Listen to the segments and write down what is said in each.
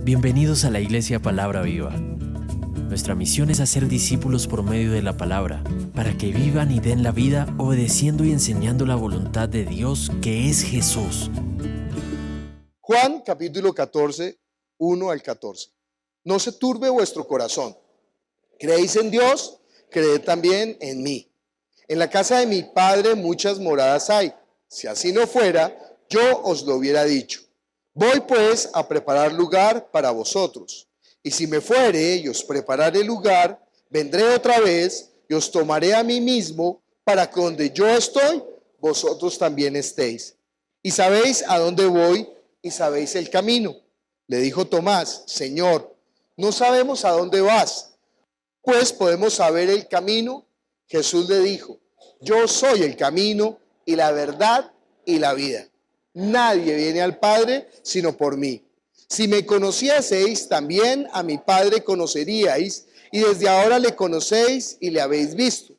Bienvenidos a la Iglesia Palabra Viva. Nuestra misión es hacer discípulos por medio de la palabra, para que vivan y den la vida obedeciendo y enseñando la voluntad de Dios, que es Jesús. Juan capítulo 14, 1 al 14. No se turbe vuestro corazón. ¿Creéis en Dios? Creed también en mí. En la casa de mi Padre muchas moradas hay. Si así no fuera, yo os lo hubiera dicho. Voy pues a preparar lugar para vosotros. Y si me fuere y os prepararé lugar, vendré otra vez y os tomaré a mí mismo, para que donde yo estoy, vosotros también estéis. Y sabéis a dónde voy y sabéis el camino. Le dijo Tomás: Señor, no sabemos a dónde vas, pues podemos saber el camino. Jesús le dijo: Yo soy el camino y la verdad y la vida. Nadie viene al Padre sino por mí. Si me conocieseis, también a mi Padre conoceríais, y desde ahora le conocéis y le habéis visto.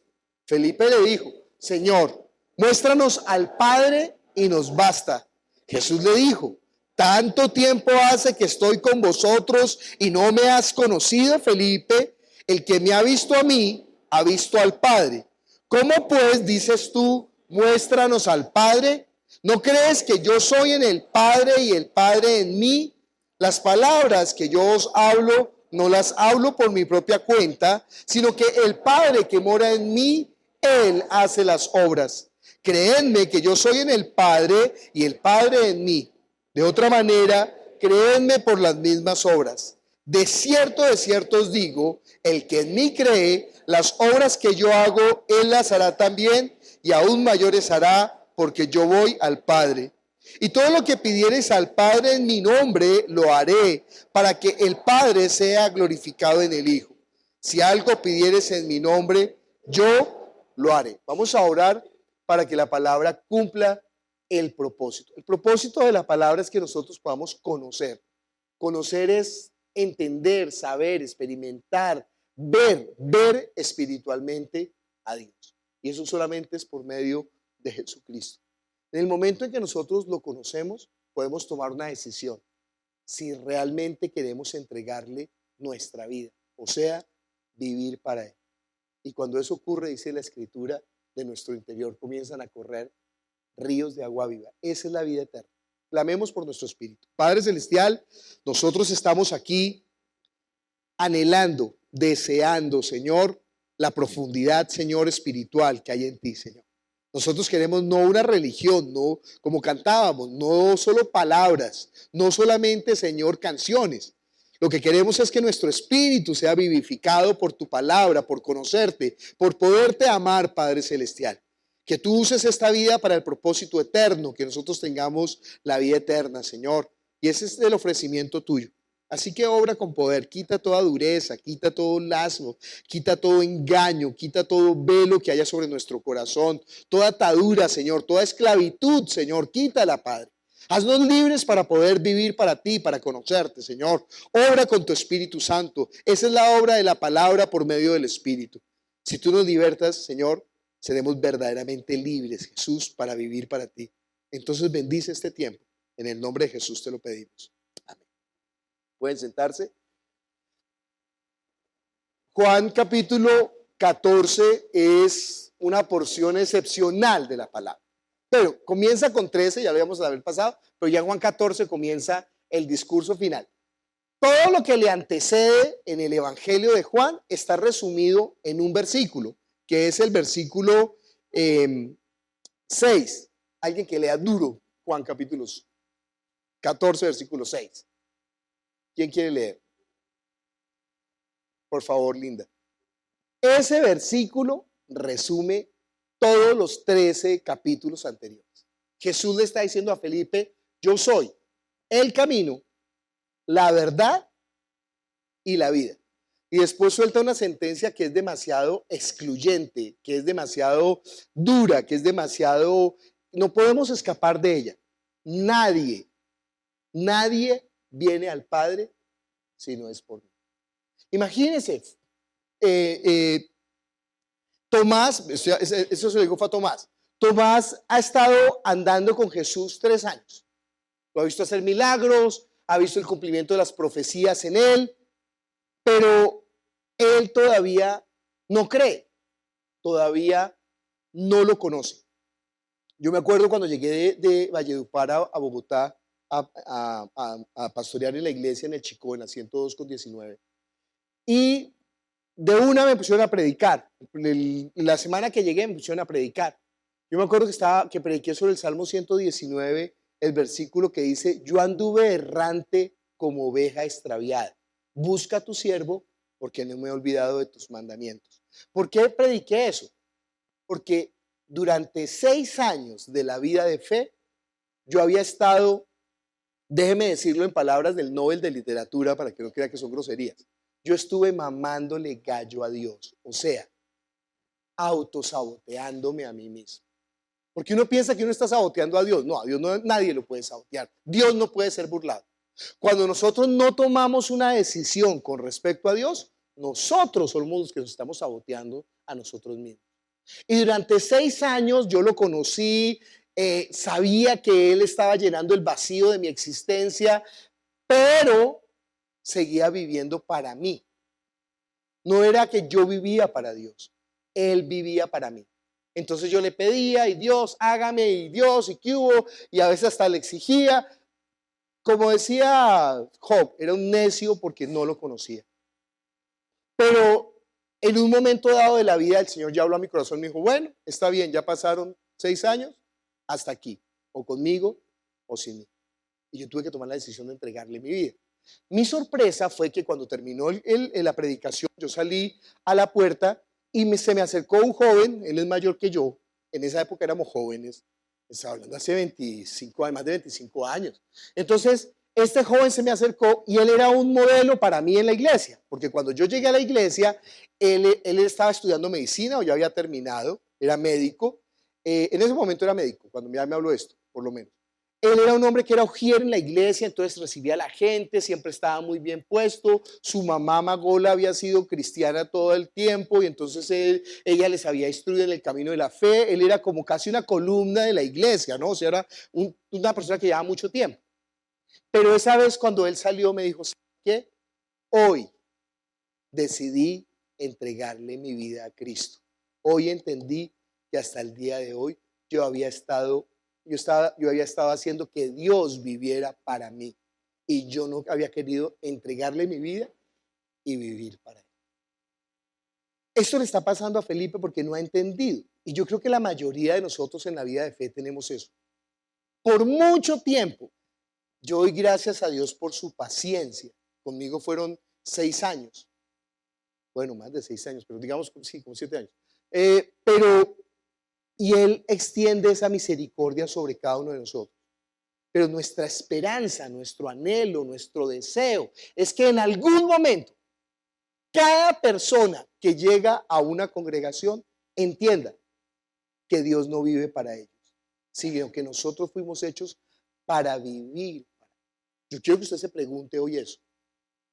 Felipe le dijo: Señor, muéstranos al Padre y nos basta. Jesús le dijo: ¿Tanto tiempo hace que estoy con vosotros y no me has conocido, Felipe? El que me ha visto a mí, ha visto al Padre. ¿Cómo pues dices tú, muéstranos al Padre? ¿No crees que yo soy en el Padre y el Padre en mí? Las palabras que yo os hablo, no las hablo por mi propia cuenta, sino que el Padre que mora en mí, Él hace las obras. Creedme que yo soy en el Padre y el Padre en mí. De otra manera, creedme por las mismas obras. De cierto os digo, el que en mí cree, las obras que yo hago, Él las hará también, y aún mayores hará, porque yo voy al Padre. Y todo lo que pidiereis al Padre en mi nombre, lo haré, para que el Padre sea glorificado en el Hijo. Si algo pidiereis en mi nombre, yo lo haré. Vamos a orar para que la palabra cumpla el propósito. El propósito de la palabra es que nosotros podamos conocer. Conocer es entender, saber, experimentar, ver espiritualmente a Dios. Y eso solamente es por medio de Jesucristo. En el momento en que nosotros lo conocemos, podemos tomar una decisión si realmente queremos entregarle nuestra vida, o sea, vivir para Él. Y cuando eso ocurre, dice la Escritura, de nuestro interior comienzan a correr ríos de agua viva. Esa es la vida eterna. Clamemos por nuestro espíritu. Padre Celestial, nosotros estamos aquí anhelando, deseando, Señor, la profundidad, Señor, espiritual que hay en ti, Señor. Nosotros queremos no una religión, no como cantábamos, no solo palabras, no solamente, Señor, canciones. Lo que queremos es que nuestro espíritu sea vivificado por tu palabra, por conocerte, por poderte amar, Padre Celestial. Que tú uses esta vida para el propósito eterno, que nosotros tengamos la vida eterna, Señor. Y ese es el ofrecimiento tuyo. Así que obra con poder, quita toda dureza, quita todo lazo, quita todo engaño, quita todo velo que haya sobre nuestro corazón, toda atadura, Señor, toda esclavitud, Señor, quítala, Padre. Haznos libres para poder vivir para ti, para conocerte, Señor. Obra con tu Espíritu Santo. Esa es la obra de la palabra por medio del Espíritu. Si tú nos libertas, Señor, seremos verdaderamente libres, Jesús, para vivir para ti. Entonces bendice este tiempo. En el nombre de Jesús te lo pedimos. Amén. ¿Pueden sentarse? Juan capítulo 14 es una porción excepcional de la palabra. Pero comienza con 13, ya lo habíamos haber pasado, pero ya en Juan 14 comienza el discurso final. Todo lo que le antecede en el Evangelio de Juan está resumido en un versículo, que es el versículo 6. Alguien que lea duro Juan capítulo 14, versículo 6. ¿Quién quiere leer? Por favor, Linda. Ese versículo resume todos los 13 capítulos anteriores. Jesús le está diciendo a Felipe: yo soy el camino, la verdad y la vida. Y después suelta una sentencia que es demasiado excluyente, que es demasiado dura, que es demasiado... No podemos escapar de ella. Nadie viene al Padre si no es por mí. Imagínense, Tomás, eso se lo digo fue a Tomás. Tomás ha estado andando con Jesús 3 años. Lo ha visto hacer milagros, ha visto el cumplimiento de las profecías en él, pero él todavía no cree, todavía no lo conoce. Yo me acuerdo cuando llegué de Valledupar a Bogotá a pastorear en la iglesia en el Chicó, en la 102/19. Y de una me pusieron a predicar. La semana que llegué me pusieron a predicar. Yo me acuerdo que prediqué sobre el Salmo 119, el versículo que dice: yo anduve errante como oveja extraviada. Busca a tu siervo, porque no me he olvidado de tus mandamientos. ¿Por qué prediqué eso? Porque durante 6 años de la vida de fe, yo había estado, déjeme decirlo en palabras del Nobel de Literatura para que no crea que son groserías, yo estuve mamándole gallo a Dios, o sea, autosaboteándome a mí mismo. Porque uno piensa que uno está saboteando a Dios. No, a Dios no, nadie lo puede sabotear. Dios no puede ser burlado. Cuando nosotros no tomamos una decisión con respecto a Dios, nosotros somos los que nos estamos saboteando a nosotros mismos. Y durante 6 años yo lo conocí, sabía que Él estaba llenando el vacío de mi existencia, pero seguía viviendo para mí. No era que yo vivía para Dios, Él vivía para mí. Entonces yo le pedía, y Dios, hágame, y Dios, y qué hubo, y a veces hasta le exigía. Como decía Job, era un necio porque no lo conocía. Pero en un momento dado de la vida, el Señor ya habló a mi corazón y me dijo: bueno, está bien, ya pasaron 6 años, hasta aquí, o conmigo o sin mí. Y yo tuve que tomar la decisión de entregarle mi vida. Mi sorpresa fue que cuando terminó la predicación, yo salí a la puerta y se me acercó un joven, él es mayor que yo, en esa época éramos jóvenes, estaba hablando hace 25, más de 25 años. Entonces, este joven se me acercó y él era un modelo para mí en la iglesia, porque cuando yo llegué a la iglesia, él estaba estudiando medicina, o ya había terminado, era médico, en ese momento era médico, cuando ya me habló de esto, por lo menos. Él era un hombre que era ujier en la iglesia, entonces recibía a la gente, siempre estaba muy bien puesto. Su mamá Magola había sido cristiana todo el tiempo y entonces ella les había instruido en el camino de la fe. Él era como casi una columna de la iglesia, ¿no? O sea, era una persona que llevaba mucho tiempo. Pero esa vez cuando él salió me dijo: ¿sabes qué? Hoy decidí entregarle mi vida a Cristo. Hoy entendí que hasta el día de hoy yo había estado haciendo que Dios viviera para mí y yo no había querido entregarle mi vida y vivir para Él. Esto le está pasando a Felipe porque no ha entendido. Y yo creo que la mayoría de nosotros en la vida de fe tenemos eso. Por mucho tiempo, yo doy gracias a Dios por su paciencia. Conmigo fueron 6 años. Bueno, más de 6 años, pero digamos, sí, como 7 años. Y Él extiende esa misericordia sobre cada uno de nosotros. Pero nuestra esperanza, nuestro anhelo, nuestro deseo es que en algún momento cada persona que llega a una congregación entienda que Dios no vive para ellos, sino que nosotros fuimos hechos para vivir. Yo quiero que usted se pregunte hoy eso.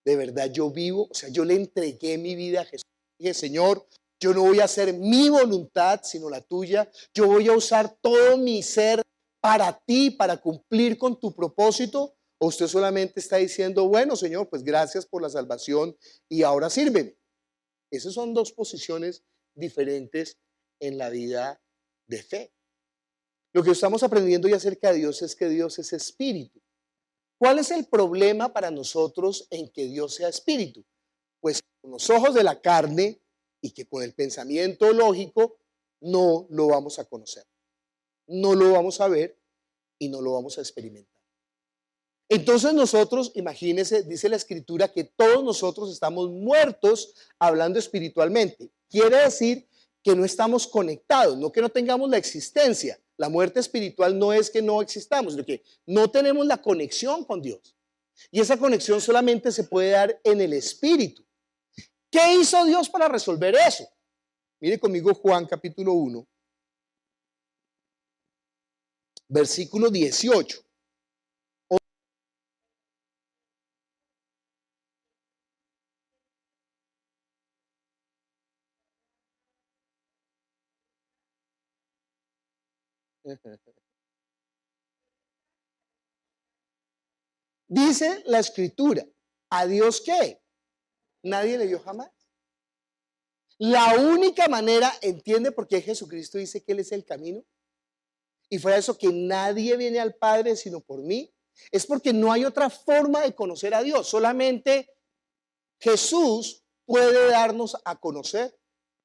¿De verdad yo vivo? O sea, yo le entregué mi vida a Jesús. Dije: Señor, yo no voy a hacer mi voluntad, sino la tuya. Yo voy a usar todo mi ser para ti, para cumplir con tu propósito. ¿O usted solamente está diciendo: bueno, Señor, pues gracias por la salvación y ahora sírveme? Esas son dos posiciones diferentes en la vida de fe. Lo que estamos aprendiendo hoy acerca de Dios es que Dios es espíritu. ¿Cuál es el problema para nosotros en que Dios sea espíritu? Pues con los ojos de la carne y que con el pensamiento lógico no lo vamos a conocer, no lo vamos a ver y no lo vamos a experimentar. Entonces nosotros, imagínense, dice la Escritura que todos nosotros estamos muertos hablando espiritualmente. Quiere decir que no estamos conectados, no que no tengamos la existencia. La muerte espiritual no es que no existamos, sino que no tenemos la conexión con Dios. Y esa conexión solamente se puede dar en el espíritu. ¿Qué hizo Dios para resolver eso? Mire conmigo Juan capítulo 1, versículo 18. Dice la Escritura, ¿a Dios qué? Nadie le vio jamás. La única manera, entiende por qué Jesucristo dice que Él es el camino, y fuera de eso que nadie viene al Padre sino por mí, es porque no hay otra forma de conocer a Dios. Solamente Jesús puede darnos a conocer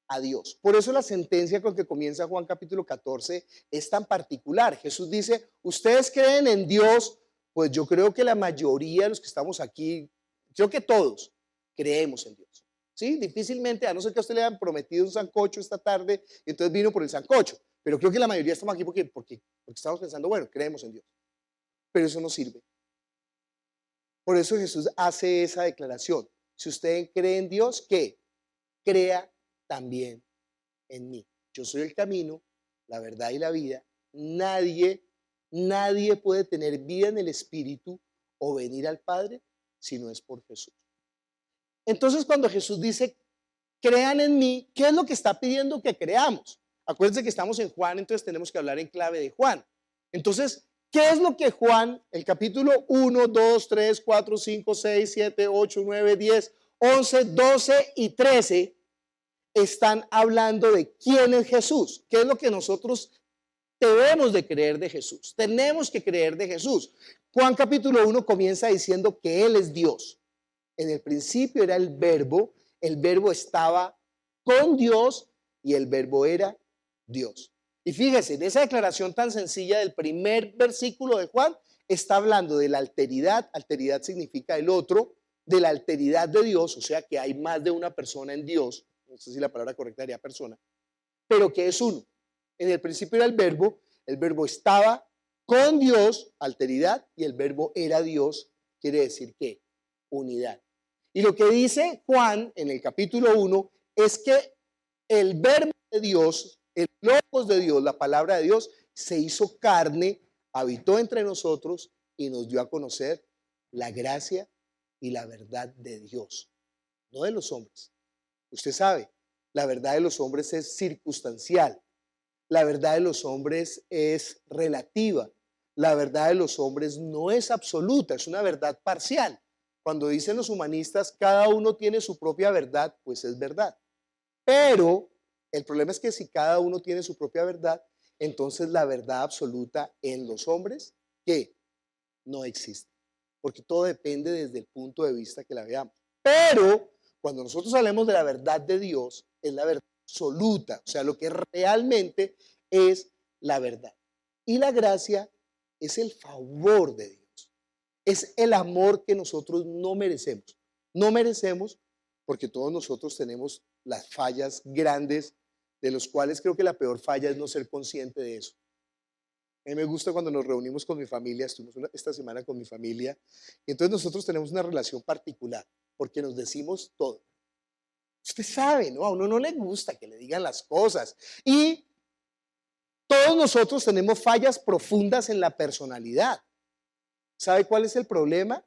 a Dios. Por eso la sentencia con que comienza Juan capítulo 14 es tan particular. Jesús dice, ¿ustedes creen en Dios? Pues yo creo que la mayoría de los que estamos aquí, creo que todos, creemos en Dios. ¿Sí? Difícilmente, a no ser que a usted le hayan prometido un sancocho esta tarde, y entonces vino por el sancocho. Pero creo que la mayoría estamos aquí porque estamos pensando, bueno, creemos en Dios. Pero eso no sirve. Por eso Jesús hace esa declaración. Si usted cree en Dios, ¿qué? Crea también en mí. Yo soy el camino, la verdad y la vida. Nadie puede tener vida en el Espíritu o venir al Padre si no es por Jesús. Entonces, cuando Jesús dice, crean en mí, ¿qué es lo que está pidiendo que creamos? Acuérdense que estamos en Juan, entonces tenemos que hablar en clave de Juan. Entonces, ¿qué es lo que Juan, el capítulo 1, 2, 3, 4, 5, 6, 7, 8, 9, 10, 11, 12 y 13 están hablando de quién es Jesús? ¿Qué es lo que nosotros debemos de creer de Jesús? Tenemos que creer de Jesús. Juan capítulo 1 comienza diciendo que Él es Dios. En el principio era el verbo estaba con Dios y el verbo era Dios. Y fíjese, en esa declaración tan sencilla del primer versículo de Juan, está hablando de la alteridad significa el otro, de la alteridad de Dios, o sea que hay más de una persona en Dios, no sé si la palabra correcta sería persona, pero que es uno. En el principio era el verbo estaba con Dios, alteridad, y el verbo era Dios, quiere decir que unidad. Y lo que dice Juan en el capítulo 1 es que el verbo de Dios, el logos de Dios, la palabra de Dios, se hizo carne, habitó entre nosotros y nos dio a conocer la gracia y la verdad de Dios, no de los hombres. Usted sabe, la verdad de los hombres es circunstancial, la verdad de los hombres es relativa, la verdad de los hombres no es absoluta, es una verdad parcial. Cuando dicen los humanistas, cada uno tiene su propia verdad, pues es verdad. Pero el problema es que si cada uno tiene su propia verdad, entonces la verdad absoluta en los hombres, ¿qué? No existe. Porque todo depende desde el punto de vista que la veamos. Pero cuando nosotros hablemos de la verdad de Dios, es la verdad absoluta, o sea, lo que realmente es la verdad. Y la gracia es el favor de Dios. Es el amor que nosotros no merecemos. No merecemos porque todos nosotros tenemos las fallas grandes, de los cuales creo que la peor falla es no ser consciente de eso. A mí me gusta cuando nos reunimos con mi familia, estuvimos esta semana con mi familia, y entonces nosotros tenemos una relación particular, porque nos decimos todo. Usted sabe, ¿no? A uno no le gusta que le digan las cosas. Y todos nosotros tenemos fallas profundas en la personalidad. ¿Sabe cuál es el problema?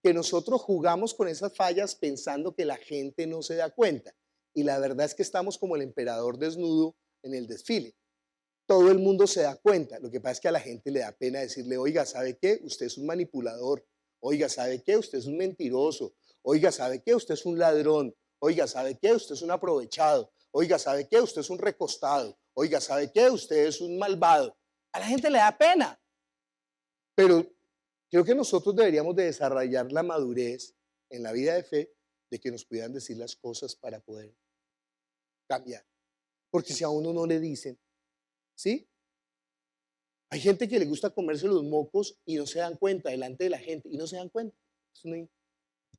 Que nosotros jugamos con esas fallas pensando que la gente no se da cuenta. Y la verdad es que estamos como el emperador desnudo en el desfile. Todo el mundo se da cuenta. Lo que pasa es que a la gente le da pena decirle, oiga, ¿sabe qué? Usted es un manipulador. Oiga, ¿sabe qué? Usted es un mentiroso. Oiga, ¿sabe qué? Usted es un ladrón. Oiga, ¿sabe qué? Usted es un aprovechado. Oiga, ¿sabe qué? Usted es un recostado. Oiga, ¿sabe qué? Usted es un malvado. A la gente le da pena. Pero creo que nosotros deberíamos de desarrollar la madurez en la vida de fe de que nos puedan decir las cosas para poder cambiar. Porque si a uno no le dicen, ¿sí? Hay gente que le gusta comerse los mocos y no se dan cuenta delante de la gente y no se dan cuenta.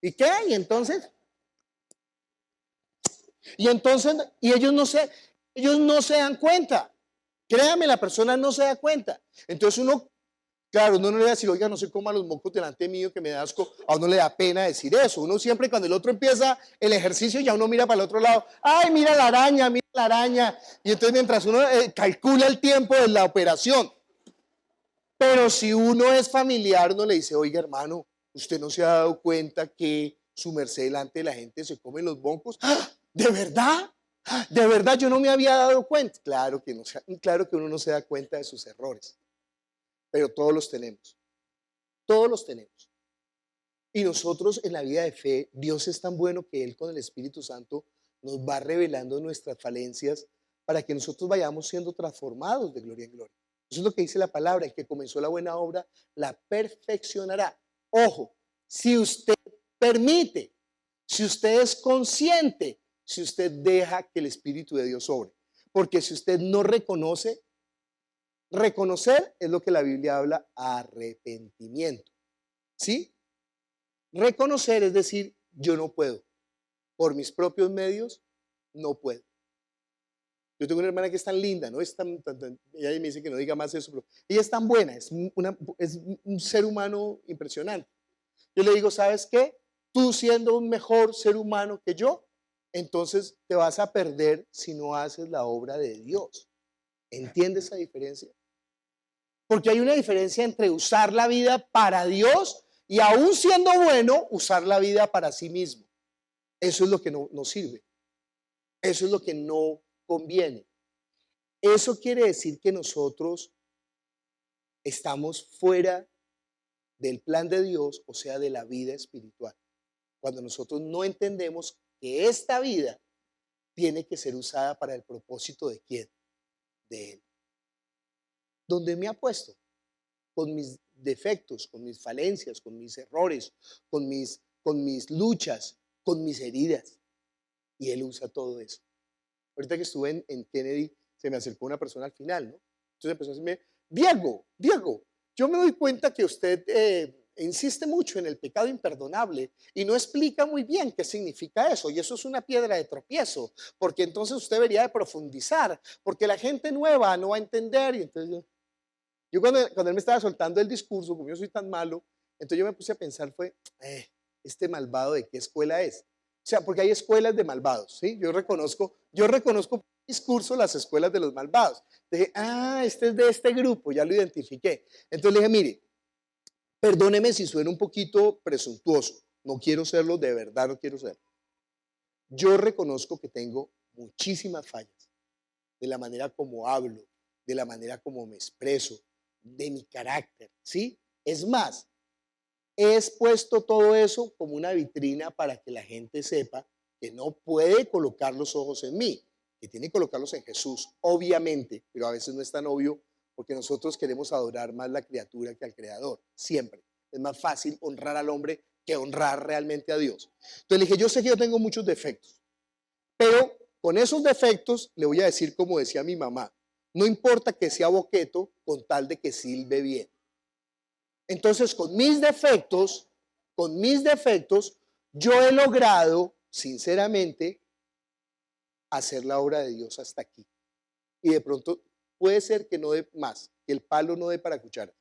¿Y qué? Y entonces y ellos no se dan cuenta. Créame, la persona no se da cuenta. Entonces uno, claro, uno no le va a decir, oiga, no se coma los mocos delante mío que me da asco. A uno le da pena decir eso. Uno siempre cuando el otro empieza el ejercicio ya uno mira para el otro lado. Ay, mira la araña, mira la araña. Y entonces mientras uno calcula el tiempo de la operación. Pero si uno es familiar, uno le dice, oiga, hermano, ¿usted no se ha dado cuenta que su merced delante de la gente se come los mocos? ¡Ah! ¿De verdad? ¿De verdad yo no me había dado cuenta? Claro que uno no se da cuenta de sus errores. Pero todos los tenemos. Todos los tenemos. Y nosotros en la vida de fe, Dios es tan bueno que Él con el Espíritu Santo nos va revelando nuestras falencias para que nosotros vayamos siendo transformados de gloria en gloria. Eso es lo que dice la palabra, el que comenzó la buena obra la perfeccionará. Ojo, si usted permite, si usted es consciente, si usted deja que el Espíritu de Dios obre. Porque si usted no reconoce, reconocer es lo que la Biblia habla, arrepentimiento. ¿Sí? Reconocer es decir, yo no puedo. Por mis propios medios, no puedo. Yo tengo una hermana que es tan linda, ¿no? Ella me dice que no diga más eso, pero ella es tan buena, es un ser humano impresionante. Yo le digo, ¿sabes qué? Tú siendo un mejor ser humano que yo, entonces te vas a perder si no haces la obra de Dios. ¿Entiendes esa diferencia? Porque hay una diferencia entre usar la vida para Dios y aún siendo bueno, usar la vida para sí mismo. Eso es lo que no sirve. Eso es lo que no conviene. Eso quiere decir que nosotros estamos fuera del plan de Dios, o sea, de la vida espiritual. Cuando nosotros no entendemos que esta vida tiene que ser usada para el propósito de ¿quién? De Él. ¿Dónde me ha puesto? Con mis defectos, con mis falencias, con mis errores, con mis luchas, con mis heridas. Y Él usa todo eso. Ahorita que estuve en Kennedy, se me acercó una persona al final, ¿no? Entonces empezó a decirme, Diego, yo me doy cuenta que usted insiste mucho en el pecado imperdonable y no explica muy bien qué significa eso. Y eso es una piedra de tropiezo, porque entonces usted debería de profundizar, porque la gente nueva no va a entender. Y entonces yo cuando él me estaba soltando el discurso, como yo soy tan malo, entonces yo me puse a pensar, este malvado ¿de qué escuela es? O sea, porque hay escuelas de malvados, ¿sí? Yo reconozco por discurso las escuelas de los malvados. Dije, este es de este grupo, ya lo identifiqué. Entonces le dije, mire, perdóneme si suena un poquito presuntuoso, no quiero serlo, de verdad no quiero serlo. Yo reconozco que tengo muchísimas fallas, de la manera como hablo, de la manera como me expreso, de mi carácter, ¿sí? Es más, he expuesto todo eso como una vitrina para que la gente sepa que no puede colocar los ojos en mí, que tiene que colocarlos en Jesús, obviamente, pero a veces no es tan obvio porque nosotros queremos adorar más la criatura que al Creador, siempre. Es más fácil honrar al hombre que honrar realmente a Dios. Entonces le dije, yo sé que yo tengo muchos defectos, pero con esos defectos le voy a decir como decía mi mamá, no importa que sea boqueto con tal de que silbe bien. Entonces, con mis defectos, yo he logrado, sinceramente, hacer la obra de Dios hasta aquí. Y de pronto puede ser que no dé más, que el palo no dé para cuchara.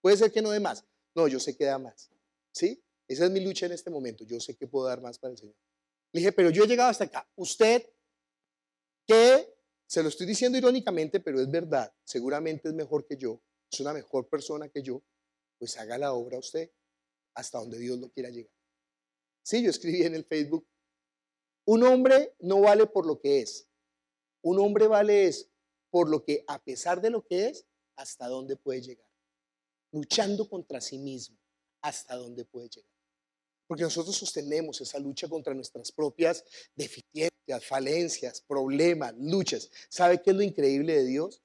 Puede ser que no dé más. No, yo sé que da más. ¿Sí? Esa es mi lucha en este momento. Yo sé que puedo dar más para el Señor. Le dije, pero yo he llegado hasta acá. Usted, que se lo estoy diciendo irónicamente, pero es verdad, seguramente es mejor que yo, es una mejor persona que yo, pues haga la obra usted hasta donde Dios lo quiera llegar. Sí, yo escribí en el Facebook, un hombre no vale por lo que es, un hombre vale es por lo que a pesar de lo que es, hasta dónde puede llegar, luchando contra sí mismo, hasta dónde puede llegar. Porque nosotros sostenemos esa lucha contra nuestras propias deficiencias, falencias, problemas, luchas. ¿Sabe qué es lo increíble de Dios?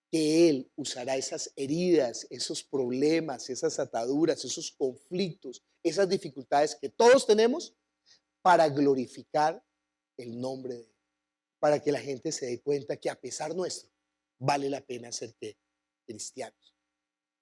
Que Él usará esas heridas, esos problemas, esas ataduras, esos conflictos, esas dificultades que todos tenemos para glorificar el nombre de Él, para que la gente se dé cuenta que a pesar nuestro vale la pena ser cristianos.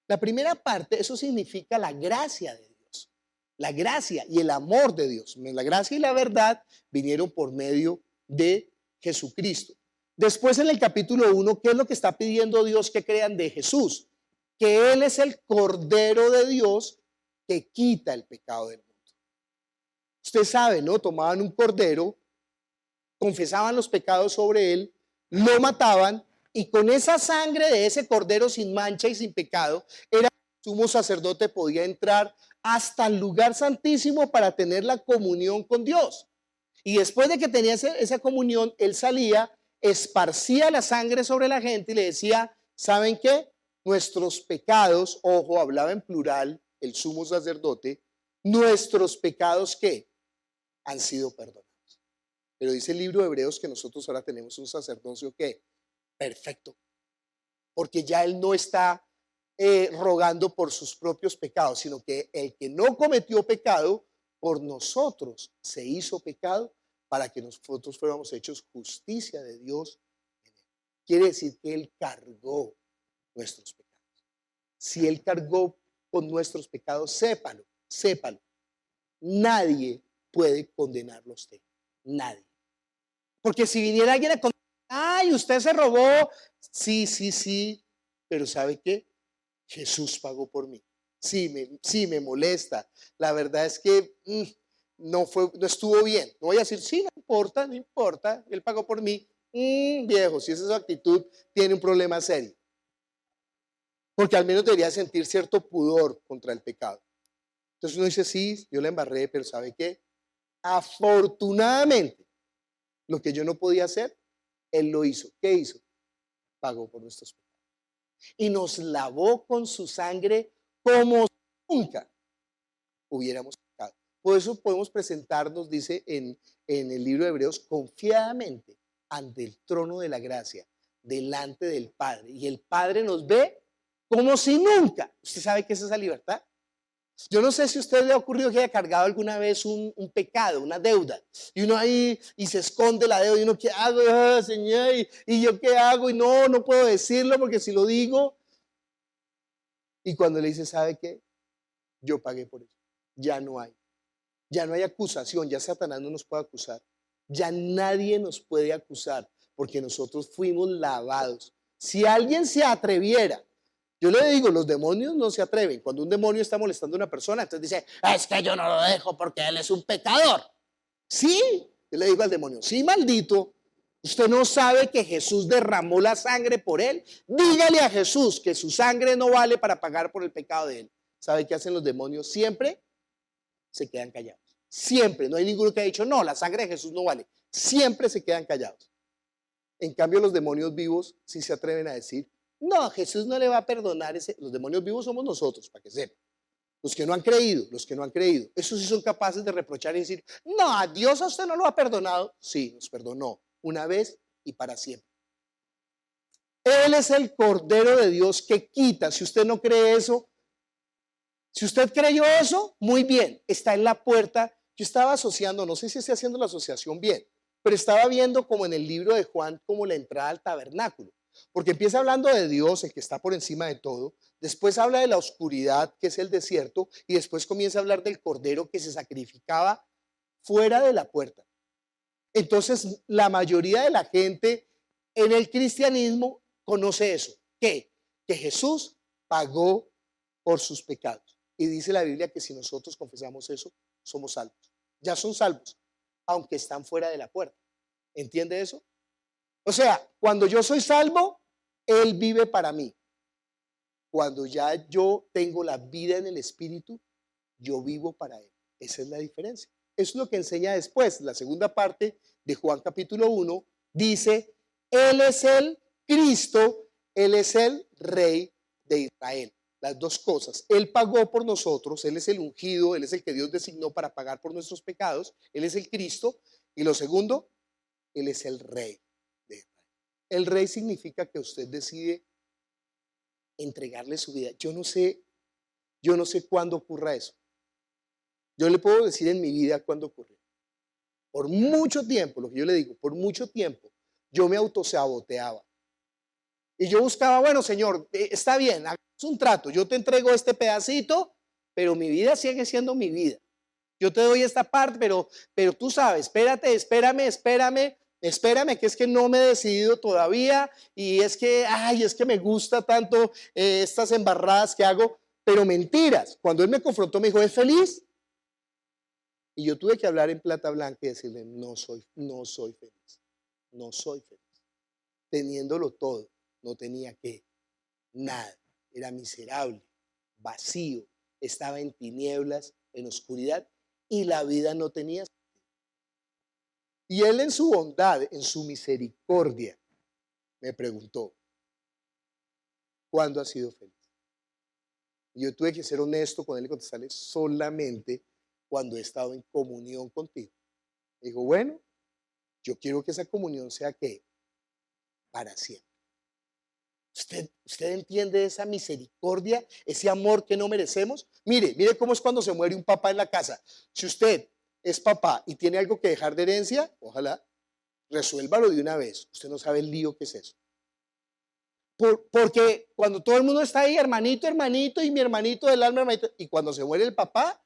La primera parte, eso significa la gracia de Dios, la gracia y el amor de Dios. La gracia y la verdad vinieron por medio de Jesucristo. Después en el capítulo 1, ¿qué es lo que está pidiendo Dios que crean de Jesús? Que Él es el Cordero de Dios que quita el pecado del mundo. Usted sabe, ¿no? Tomaban un cordero, confesaban los pecados sobre él, lo mataban y con esa sangre de ese cordero sin mancha y sin pecado, el sumo sacerdote podía entrar hasta el lugar santísimo para tener la comunión con Dios. Y después de que tenía esa comunión, él salía, esparcía la sangre sobre la gente y le decía, ¿saben qué? Nuestros pecados, ojo, hablaba en plural el sumo sacerdote, nuestros pecados ¿qué? Han sido perdonados. Pero dice el libro de Hebreos que nosotros ahora tenemos un sacerdocio ¿qué? Perfecto. Porque ya Él no está rogando por sus propios pecados, sino que el que no cometió pecado, por nosotros se hizo pecado para que nosotros fuéramos hechos justicia de Dios en Él. Quiere decir que Él cargó nuestros pecados. Si Él cargó con nuestros pecados, sépalo, sépalo. Nadie puede condenarlo a usted. Nadie. Porque si viniera alguien a condenar, ay, usted se robó. Sí, pero ¿sabe qué? Jesús pagó por mí. Sí me molesta. La verdad es que no estuvo bien. No voy a decir, sí, no importa, Él pagó por mí. Viejo, si esa es su actitud, tiene un problema serio. Porque al menos debería sentir cierto pudor contra el pecado. Entonces uno dice, sí, yo la embarré, pero ¿sabe qué? Afortunadamente, lo que yo no podía hacer, Él lo hizo. ¿Qué hizo? Pagó por nuestros pecados. Y nos lavó con su sangre como nunca hubiéramos pecado. Por eso podemos presentarnos, dice en el libro de Hebreos, confiadamente ante el trono de la gracia, delante del Padre. Y el Padre nos ve como si nunca. ¿Usted sabe qué es esa libertad? Yo no sé si a usted le ha ocurrido que haya cargado alguna vez un pecado, una deuda, y uno ahí y se esconde la deuda, y uno, ¿qué hago, Señor? ¿Y yo qué hago? Y no puedo decirlo porque si lo digo. Y cuando le dice, ¿sabe qué? Yo pagué por eso. Ya no hay acusación, ya Satanás no nos puede acusar. Ya nadie nos puede acusar porque nosotros fuimos lavados. Si alguien se atreviera, yo le digo, los demonios no se atreven. Cuando un demonio está molestando a una persona, entonces dice, es que yo no lo dejo porque él es un pecador. Sí, yo le digo al demonio, sí, maldito, usted no sabe que Jesús derramó la sangre por él. Dígale a Jesús que su sangre no vale para pagar por el pecado de él. ¿Sabe qué hacen los demonios? Siempre se quedan callados. Siempre, no hay ninguno que haya dicho, no, la sangre de Jesús no vale. Siempre se quedan callados. En cambio, los demonios vivos sí se atreven a decir, no, Jesús no le va a perdonar ese. Los demonios vivos somos nosotros, para que sepan. Los que no han creído. Esos sí son capaces de reprochar y decir, no, a Dios a usted no lo ha perdonado. Sí, nos perdonó una vez y para siempre. Él es el Cordero de Dios que quita. Si usted no cree eso, si usted creyó eso, muy bien, está en la puerta. Yo estaba asociando, no sé si estoy haciendo la asociación bien, pero estaba viendo como en el libro de Juan, como la entrada al tabernáculo. Porque empieza hablando de Dios, el que está por encima de todo. Después habla de la oscuridad, que es el desierto. Y después comienza a hablar del cordero que se sacrificaba fuera de la puerta. Entonces, la mayoría de la gente en el cristianismo conoce eso. ¿Qué? Que Jesús pagó por sus pecados. Y dice la Biblia que si nosotros confesamos eso, somos salvos. Ya son salvos, aunque están fuera de la puerta. ¿Entiende eso? O sea, cuando yo soy salvo, Él vive para mí. Cuando ya yo tengo la vida en el Espíritu, yo vivo para Él. Esa es la diferencia. Eso es lo que enseña después. La segunda parte de Juan capítulo 1 dice, Él es el Cristo, Él es el Rey de Israel. Las dos cosas. Él pagó por nosotros, Él es el ungido, Él es el que Dios designó para pagar por nuestros pecados, Él es el Cristo. Y lo segundo, Él es el Rey. El rey significa que usted decide entregarle su vida. Yo no sé cuándo ocurra eso. Yo le puedo decir en mi vida cuándo ocurrió. Por mucho tiempo, lo que yo le digo, por mucho tiempo, yo me autosaboteaba. Y yo buscaba, bueno, Señor, está bien, hagamos un trato. Yo te entrego este pedacito, pero mi vida sigue siendo mi vida. Yo te doy esta parte, pero tú sabes, espérame, que es que no me he decidido todavía y es que me gusta tanto estas embarradas que hago, pero mentiras. Cuando él me confrontó me dijo, ¿es feliz? Y yo tuve que hablar en plata blanca y decirle, no soy feliz, no soy feliz. Teniéndolo todo, no tenía nada, era miserable, vacío, estaba en tinieblas, en oscuridad y la vida no tenía sentido. Y él en su bondad, en su misericordia, me preguntó, ¿cuándo has sido feliz? Y yo tuve que ser honesto con él y contestarle, solamente cuando he estado en comunión contigo. Digo, bueno, yo quiero que esa comunión sea que para siempre. ¿Usted entiende esa misericordia, ese amor que no merecemos? Mire cómo es cuando se muere un papá en la casa. Si usted es papá y tiene algo que dejar de herencia, ojalá resuélvalo de una vez. Usted no sabe el lío que es eso. Porque cuando todo el mundo está ahí, hermanito, hermanito, y mi hermanito del alma, hermanito, y cuando se muere el papá,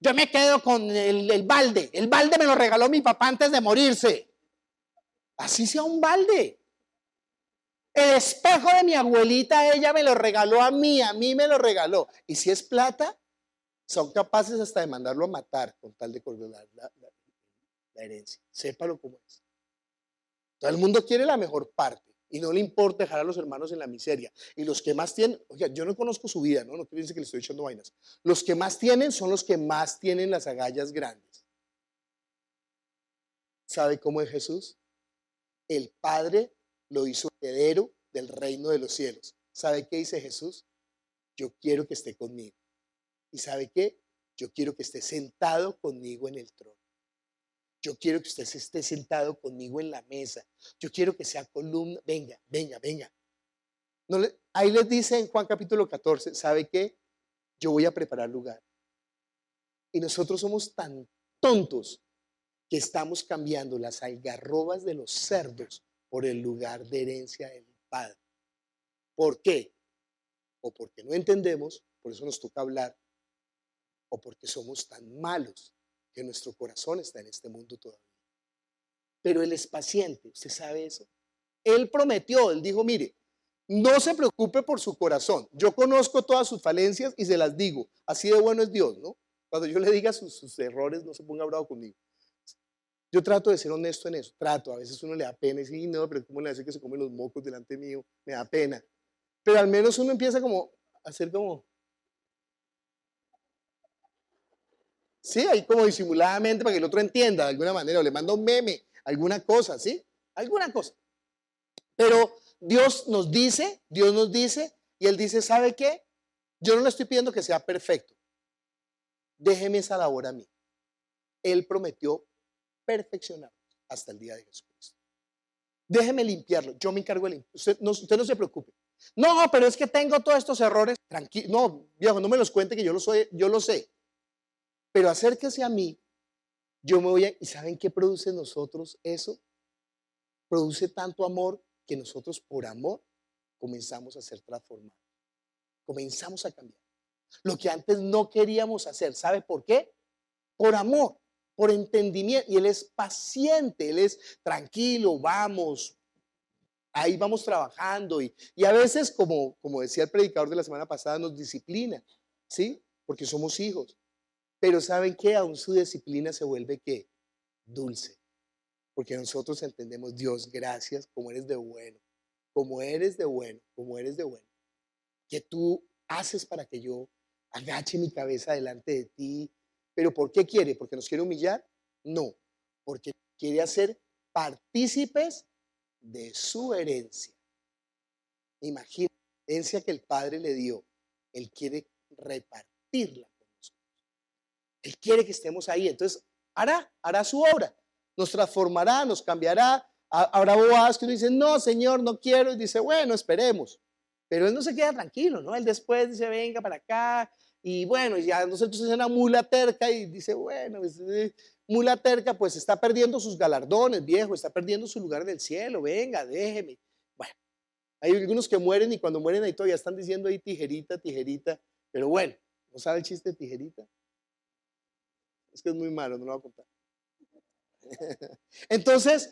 yo me quedo con el balde. El balde me lo regaló mi papá antes de morirse. Así sea un balde. El espejo de mi abuelita, ella me lo regaló a mí me lo regaló. Y si es plata, son capaces hasta de mandarlo a matar con tal de colgar la herencia. Sépalo cómo es. Todo el mundo quiere la mejor parte y no le importa dejar a los hermanos en la miseria. Y los que más tienen, oiga, yo no conozco su vida, no piensen que le estoy echando vainas. Los que más tienen son los que más tienen las agallas grandes. ¿Sabe cómo es Jesús? El Padre lo hizo heredero del reino de los cielos. ¿Sabe qué dice Jesús? Yo quiero que esté conmigo. ¿Y sabe qué? Yo quiero que esté sentado conmigo en el trono. Yo quiero que usted esté sentado conmigo en la mesa. Yo quiero que sea columna. Venga, venga, venga. Ahí les dice en Juan capítulo 14, ¿sabe qué? Yo voy a preparar lugar. Y nosotros somos tan tontos que estamos cambiando las algarrobas de los cerdos por el lugar de herencia del Padre. ¿Por qué? O porque no entendemos, por eso nos toca hablar, o porque somos tan malos que nuestro corazón está en este mundo todavía. Pero Él es paciente, ¿usted sabe eso? Él prometió, Él dijo, mire, no se preocupe por su corazón. Yo conozco todas sus falencias y se las digo. Así de bueno es Dios, ¿no? Cuando yo le diga sus errores, no se ponga bravo conmigo. Yo trato de ser honesto en eso, a veces uno le da pena y dice, no, pero ¿cómo le hace que se come los mocos delante mío? Me da pena. Pero al menos uno empieza como a hacer como, sí, ahí como disimuladamente para que el otro entienda de alguna manera, o le manda un meme, alguna cosa, ¿sí? Alguna cosa. Pero Dios nos dice, y Él dice, ¿sabe qué? Yo no le estoy pidiendo que sea perfecto. Déjeme esa labor a mí. Él prometió perfeccionar hasta el día de Jesucristo. Déjeme limpiarlo, yo me encargo de limpiar. Usted no se preocupe. No, pero es que tengo todos estos errores. Tranquilo, no, viejo, no me los cuente que yo lo sé. Pero acérquese a mí, yo me voy a... ¿Y saben qué produce en nosotros eso? Produce tanto amor que nosotros por amor comenzamos a ser transformados. Comenzamos a cambiar. Lo que antes no queríamos hacer, ¿sabe por qué? Por amor, por entendimiento. Y Él es paciente, Él es tranquilo, vamos, ahí vamos trabajando. Y a veces, como decía el predicador de la semana pasada, nos disciplina, ¿sí? Porque somos hijos. Pero ¿saben qué? Aún su disciplina se vuelve, ¿qué? Dulce. Porque nosotros entendemos, Dios, gracias, como eres de bueno, como eres de bueno, como eres de bueno. Que tú haces para que yo agache mi cabeza delante de ti. ¿Pero por qué quiere? ¿Porque nos quiere humillar? No, porque quiere hacer partícipes de su herencia. Imagina, la herencia que el Padre le dio, Él quiere repartirla con nosotros. Él quiere que estemos ahí, entonces hará su obra. Nos transformará, nos cambiará. Habrá bobadas que uno dice, no, Señor, no quiero. Y dice, bueno, esperemos. Pero Él no se queda tranquilo, ¿no? Él después dice, venga para acá. Y bueno, ya nosotros es una mula terca y dice, bueno, mula terca, pues está perdiendo sus galardones, viejo, está perdiendo su lugar en el cielo. Venga, déjeme. Bueno, hay algunos que mueren y cuando mueren ahí todavía están diciendo ahí tijerita, tijerita. Pero bueno, ¿no sabe el chiste de tijerita? Es que es muy malo, no lo voy a contar. Entonces,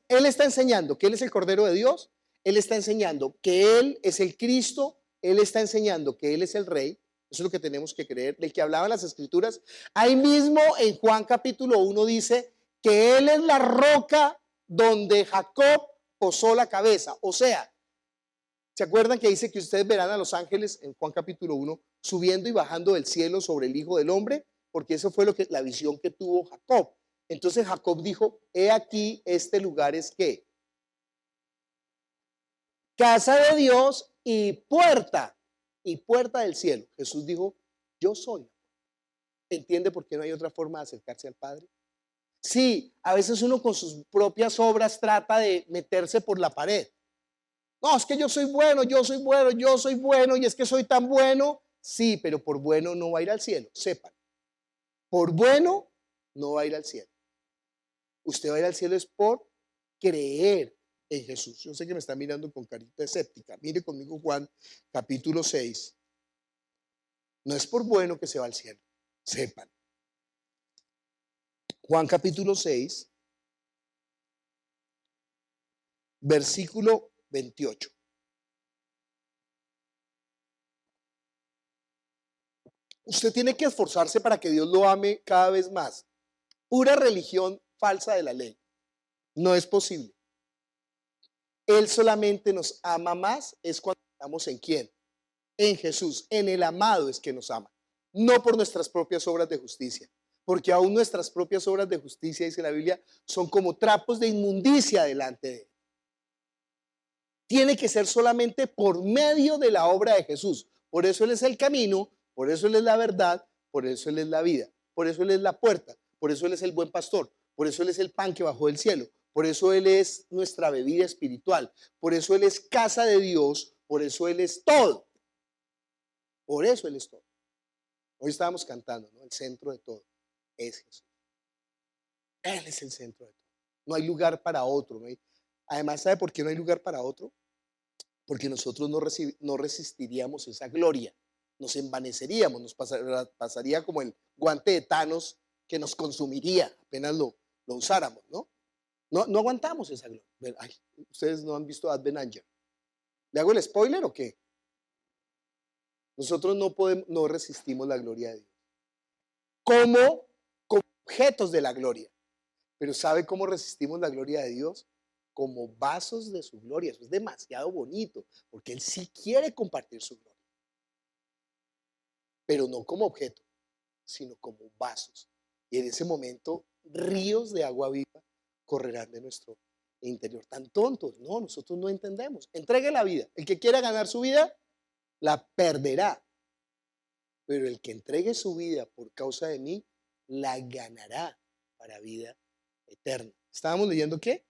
Él está enseñando que Él es el Cordero de Dios, Él está enseñando que Él es el Cristo, Él está enseñando que Él es el Rey, eso es lo que tenemos que creer, del que hablaban las Escrituras. Ahí mismo en Juan capítulo 1 dice que Él es la roca donde Jacob posó la cabeza, o sea, ¿se acuerdan que dice que ustedes verán a los ángeles en Juan capítulo 1 subiendo y bajando del cielo sobre el Hijo del Hombre? Porque eso fue la visión que tuvo Jacob. Entonces Jacob dijo, he aquí, este lugar es ¿qué? Casa de Dios y puerta del cielo. Jesús dijo, yo soy. ¿Entiende por qué no hay otra forma de acercarse al Padre? Sí, a veces uno con sus propias obras trata de meterse por la pared. No, es que yo soy bueno, yo soy bueno, yo soy bueno y es que soy tan bueno. Sí, pero por bueno no va a ir al cielo, sepan. Por bueno no va a ir al cielo. Usted va a ir al cielo es por creer en Jesús. Yo sé que me están mirando con carita escéptica. Mire conmigo Juan capítulo 6. No es por bueno que se va al cielo, sepan. Juan capítulo 6, versículo 28. Usted tiene que esforzarse para que Dios lo ame cada vez más. Pura religión falsa de la ley. No es posible. Él solamente nos ama más es cuando estamos en quién. En Jesús. En el amado es que nos ama. No por nuestras propias obras de justicia. Porque aún nuestras propias obras de justicia, dice la Biblia, son como trapos de inmundicia delante de Él. Tiene que ser solamente por medio de la obra de Jesús. Por eso Él es el camino, por eso Él es la verdad, por eso Él es la vida, por eso Él es la puerta, por eso Él es el buen pastor, por eso Él es el pan que bajó del cielo, por eso Él es nuestra bebida espiritual, por eso Él es casa de Dios, por eso Él es todo. Por eso Él es todo. Hoy estábamos cantando, ¿no? El centro de todo es Jesús. Él es el centro de todo. No hay lugar para otro, ¿no? Además, ¿sabe por qué no hay lugar para otro? Porque nosotros no resistiríamos esa gloria, nos envaneceríamos, nos pasaría como el guante de Thanos que nos consumiría apenas lo usáramos, ¿no? No aguantamos esa gloria. Ay, ustedes no han visto Adventure. ¿Le hago el spoiler o qué? Nosotros no resistimos la gloria de Dios. Como objetos de la gloria. Pero ¿sabe cómo resistimos la gloria de Dios? Como vasos de su gloria. Eso es demasiado bonito, porque Él sí quiere compartir su gloria. Pero no como objeto, sino como vasos. Y en ese momento, ríos de agua viva correrán de nuestro interior. Tan tontos, no, nosotros no entendemos. Entregue la vida. El que quiera ganar su vida, la perderá. Pero el que entregue su vida por causa de mí, la ganará para vida eterna. ¿Estábamos leyendo qué?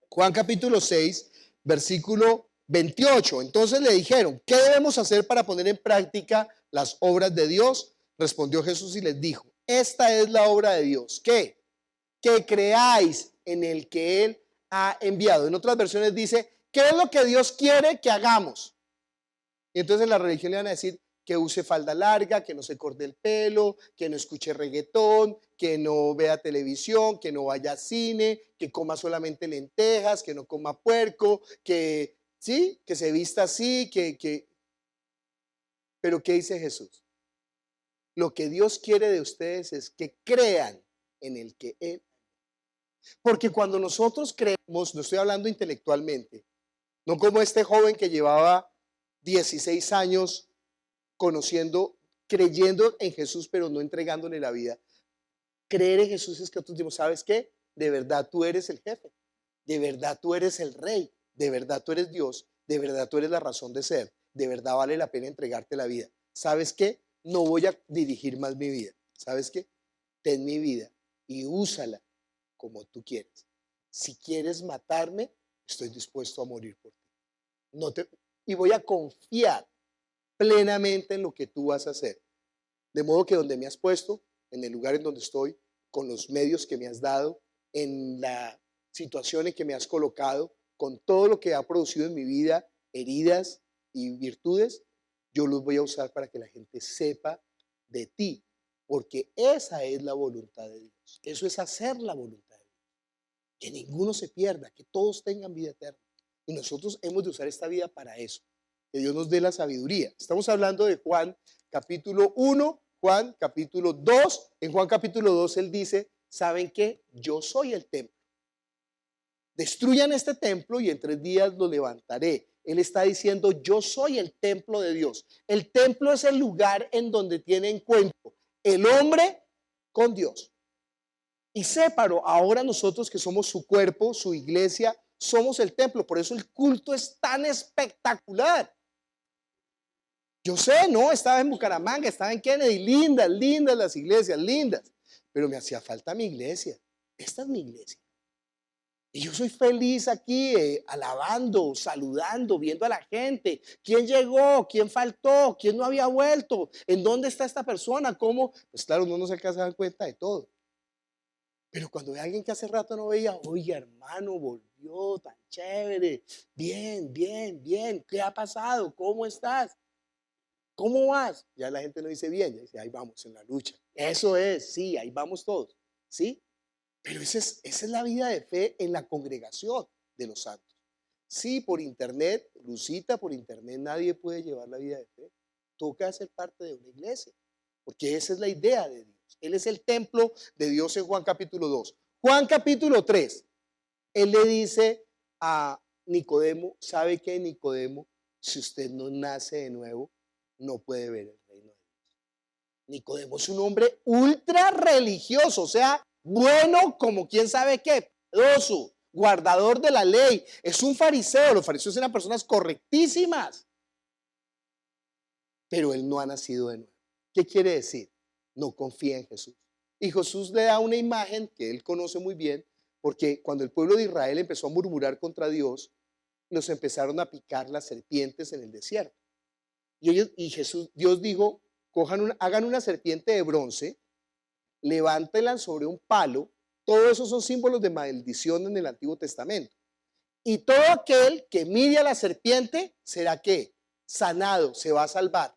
Juan capítulo 6, versículo 28. Entonces le dijeron, ¿qué debemos hacer para poner en práctica las obras de Dios? Respondió Jesús y les dijo, esta es la obra de Dios. ¿Qué? Que creáis en el que Él ha enviado. En otras versiones dice, ¿qué es lo que Dios quiere que hagamos? Y entonces en la religión le van a decir que use falda larga, que no se corte el pelo, que no escuche reggaetón, que no vea televisión, que no vaya a cine, que coma solamente lentejas, que no coma puerco, que sí, que se vista así, Pero ¿qué dice Jesús? Lo que Dios quiere de ustedes es que crean en el que Él. Porque cuando nosotros creemos, no estoy hablando intelectualmente, no como este joven que llevaba 16 años creyendo en Jesús, pero no entregándole la vida. Creer en Jesús es que nosotros decimos, ¿sabes qué? De verdad tú eres el jefe, de verdad tú eres el rey, de verdad tú eres Dios, de verdad tú eres la razón de ser, de verdad vale la pena entregarte la vida. ¿Sabes qué? No voy a dirigir más mi vida. ¿Sabes qué? Ten mi vida y úsala como tú quieres. Si quieres matarme, estoy dispuesto a morir por ti. Y voy a confiar plenamente en lo que tú vas a hacer. De modo que donde me has puesto, en el lugar en donde estoy, con los medios que me has dado, en la situación en que me has colocado, con todo lo que ha producido en mi vida, heridas y virtudes, yo los voy a usar para que la gente sepa de ti, porque esa es la voluntad de Dios. Eso es hacer la voluntad de Dios. Que ninguno se pierda, que todos tengan vida eterna. Y nosotros hemos de usar esta vida para eso. Que Dios nos dé la sabiduría. Estamos hablando de Juan capítulo 1, Juan capítulo 2. En Juan capítulo 2 él dice, ¿saben qué? Yo soy el templo. Destruyan este templo y en 3 días lo levantaré. Él está diciendo, yo soy el templo de Dios. El templo es el lugar en donde tiene encuentro el hombre con Dios. Y séparó, ahora nosotros que somos su cuerpo, su iglesia, somos el templo. Por eso el culto es tan espectacular. Yo sé, no, estaba en Bucaramanga, estaba en Kennedy, lindas, lindas las iglesias, lindas. Pero me hacía falta mi iglesia. Esta es mi iglesia. Y yo soy feliz aquí, alabando, saludando, viendo a la gente. ¿Quién llegó? ¿Quién faltó? ¿Quién no había vuelto? ¿En dónde está esta persona? ¿Cómo? Pues claro, uno no se alcanza a dar cuenta de todo. Pero cuando ve a alguien que hace rato no veía, oye, hermano, volvió, tan chévere. Bien, bien, bien. ¿Qué ha pasado? ¿Cómo estás? ¿Cómo vas? Ya la gente no dice bien, ya dice, ahí vamos en la lucha. Eso es, sí, ahí vamos todos. ¿Sí? Pero esa es la vida de fe en la congregación de los santos. Sí, por internet, Lucita, por internet nadie puede llevar la vida de fe. Toca ser parte de una iglesia, porque esa es la idea de Dios. Él es el templo de Dios en Juan capítulo 2. Juan capítulo 3, él le dice a Nicodemo, ¿sabe qué, Nicodemo? Si usted no nace de nuevo, no puede ver el reino de Dios. Nicodemo es un hombre ultra religioso, o sea, bueno como quién sabe qué, piadoso, guardador de la ley, es un fariseo. Los fariseos eran personas correctísimas, pero él no ha nacido de nuevo. ¿Qué quiere decir? No confía en Jesús. Y Jesús le da una imagen que él conoce muy bien, porque cuando el pueblo de Israel empezó a murmurar contra Dios, los empezaron a picar las serpientes en el desierto. Dios dijo, hagan una serpiente de bronce, levántenla sobre un palo. Todo eso son símbolos de maldición en el Antiguo Testamento. Y todo aquel que mire a la serpiente será ¿qué? Sanado, se va a salvar.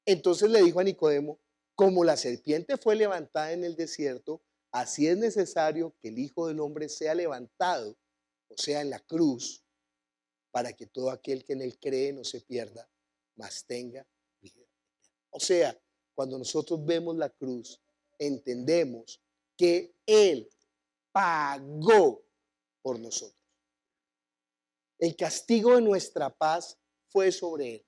Entonces le dijo a Nicodemo, como la serpiente fue levantada en el desierto, así es necesario que el Hijo del Hombre sea levantado, o sea, en la cruz, para que todo aquel que en él cree no se pierda, mas tenga vida. O sea, cuando nosotros vemos la cruz, entendemos que Él pagó por nosotros. El castigo de nuestra paz fue sobre Él.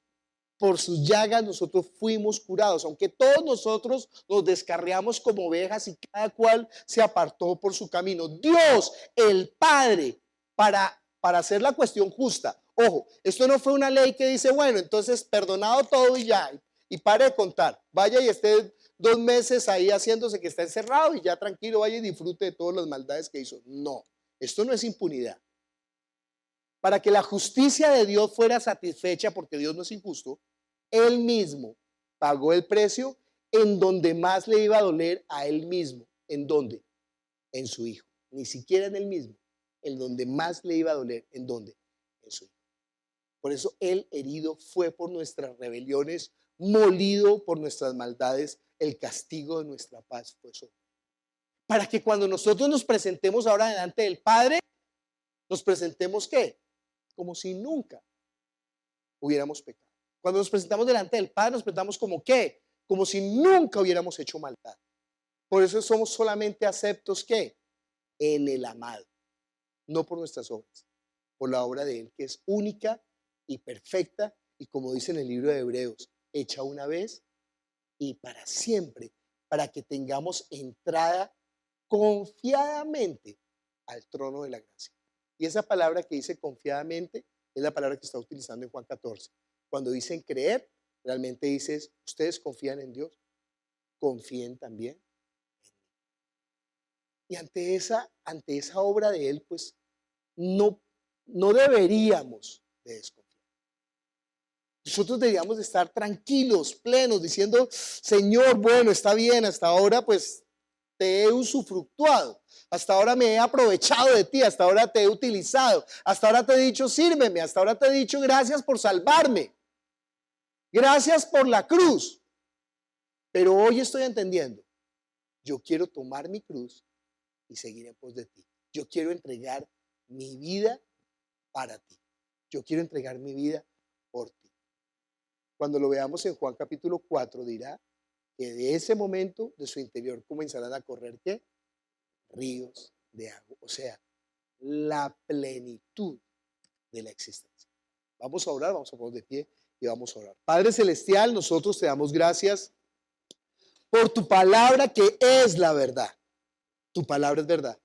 Por sus llagas nosotros fuimos curados, aunque todos nosotros nos descarriamos como ovejas y cada cual se apartó por su camino. Dios, el Padre, para hacer la cuestión justa. Ojo, esto no fue una ley que dice, bueno, entonces perdonado todo y ya, y pare de contar. Vaya y esté 2 meses ahí haciéndose que está encerrado y ya tranquilo, vaya y disfrute de todas las maldades que hizo. No, esto no es impunidad. Para que la justicia de Dios fuera satisfecha, porque Dios no es injusto, Él mismo pagó el precio en donde más le iba a doler a Él mismo. ¿En dónde? En su Hijo. Ni siquiera en Él mismo. En donde más le iba a doler. ¿En dónde? En su Hijo. Por eso Él herido fue por nuestras rebeliones, molido por nuestras maldades. El castigo de nuestra paz fue sobre Él. Para que cuando nosotros nos presentemos ahora delante del Padre, nos presentemos ¿qué? Como si nunca hubiéramos pecado. Cuando nos presentamos delante del Padre, nos presentamos como ¿qué? Como si nunca hubiéramos hecho maldad. Por eso somos solamente aceptos ¿qué? En el amado. No por nuestras obras, por la obra de Él, que es única y perfecta, y como dice en el libro de Hebreos, hecha una vez y para siempre, para que tengamos entrada confiadamente al trono de la gracia. Y esa palabra que dice confiadamente es la palabra que está utilizando en Juan 14. Cuando dicen creer, realmente dices, ustedes confían en Dios, confíen también en mí. Y ante esa obra de Él, pues no deberíamos de desconfiar. Nosotros deberíamos de estar tranquilos, plenos, diciendo, Señor, bueno, está bien, hasta ahora pues te he usufructuado, hasta ahora me he aprovechado de ti, hasta ahora te he utilizado, hasta ahora te he dicho, sírveme, hasta ahora te he dicho, gracias por salvarme, gracias por la cruz. Pero hoy estoy entendiendo, yo quiero tomar mi cruz y seguir en pos de ti. Yo quiero entregar mi vida para ti. Yo quiero entregar mi vida por ti. Cuando lo veamos en Juan capítulo 4 dirá que de ese momento de su interior comenzarán a correr ¿qué? Ríos de agua. O sea, la plenitud de la existencia. Vamos a orar, vamos a poner de pie y vamos a orar. Padre Celestial, nosotros te damos gracias por tu palabra que es la verdad. Tu palabra es verdad.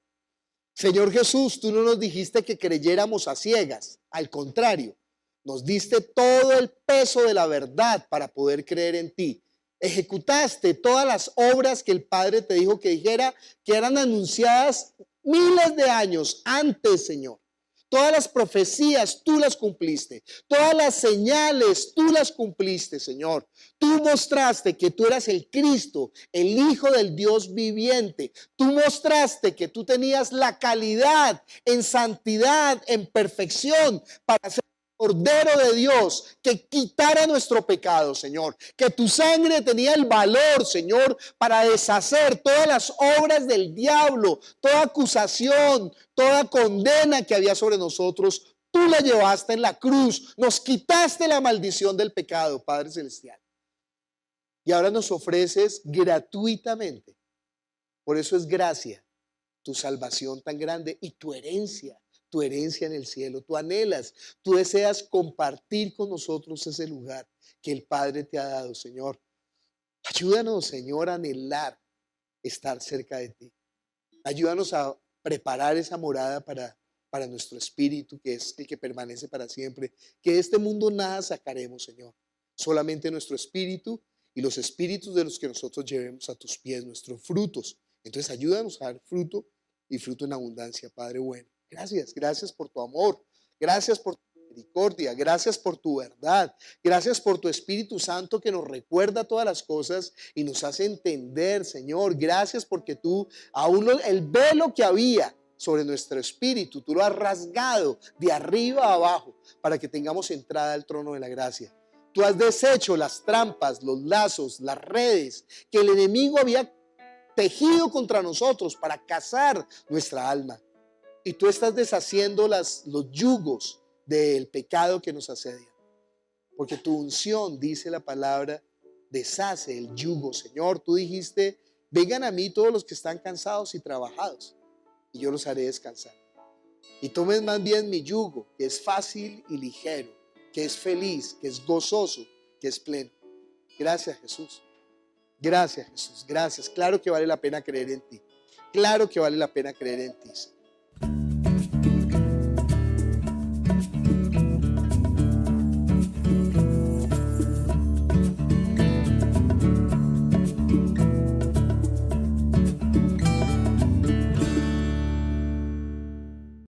Señor Jesús, tú no nos dijiste que creyéramos a ciegas, al contrario, Nos diste todo el peso de la verdad para poder creer en ti. Ejecutaste todas las obras que el Padre te dijo que dijera, que eran anunciadas miles de años antes, Señor. Todas las profecías tú las cumpliste. Todas las señales tú las cumpliste, Señor. Tú mostraste que tú eras el Cristo, el Hijo del Dios viviente. Tú mostraste que tú tenías la calidad en santidad, en perfección para ser Cordero de Dios, que quitara nuestro pecado, Señor. Que tu sangre tenía el valor, Señor, para deshacer todas las obras del diablo, toda acusación, toda condena que había sobre nosotros. Tú la llevaste en la cruz, nos quitaste la maldición del pecado, Padre Celestial. Y ahora nos ofreces gratuitamente. Por eso es gracia, tu salvación tan grande y tu herencia en el cielo. Tú anhelas, tú deseas compartir con nosotros ese lugar que el Padre te ha dado, Señor. Ayúdanos, Señor, a anhelar estar cerca de ti. Ayúdanos a preparar esa morada para nuestro espíritu, que es el que permanece para siempre. Que de este mundo nada sacaremos, Señor. Solamente nuestro espíritu y los espíritus de los que nosotros llevemos a tus pies, nuestros frutos. Entonces ayúdanos a dar fruto y fruto en abundancia, Padre bueno. Gracias por tu amor, gracias por tu misericordia, gracias por tu verdad, gracias por tu Espíritu Santo que nos recuerda todas las cosas y nos hace entender, Señor. Gracias porque tú, aún el velo que había sobre nuestro espíritu, tú lo has rasgado de arriba a abajo para que tengamos entrada al trono de la gracia. Tú has deshecho las trampas, los lazos, las redes que el enemigo había tejido contra nosotros para cazar nuestra alma. Y tú estás deshaciendo los yugos del pecado que nos asedia. Porque tu unción, dice la palabra, deshace el yugo. Señor, tú dijiste, vengan a mí todos los que están cansados y trabajados, y yo los haré descansar. Y tomen más bien mi yugo, que es fácil y ligero, que es feliz, que es gozoso, que es pleno. Gracias, Jesús. Gracias, Jesús. Gracias. Claro que vale la pena creer en ti. Claro que vale la pena creer en ti.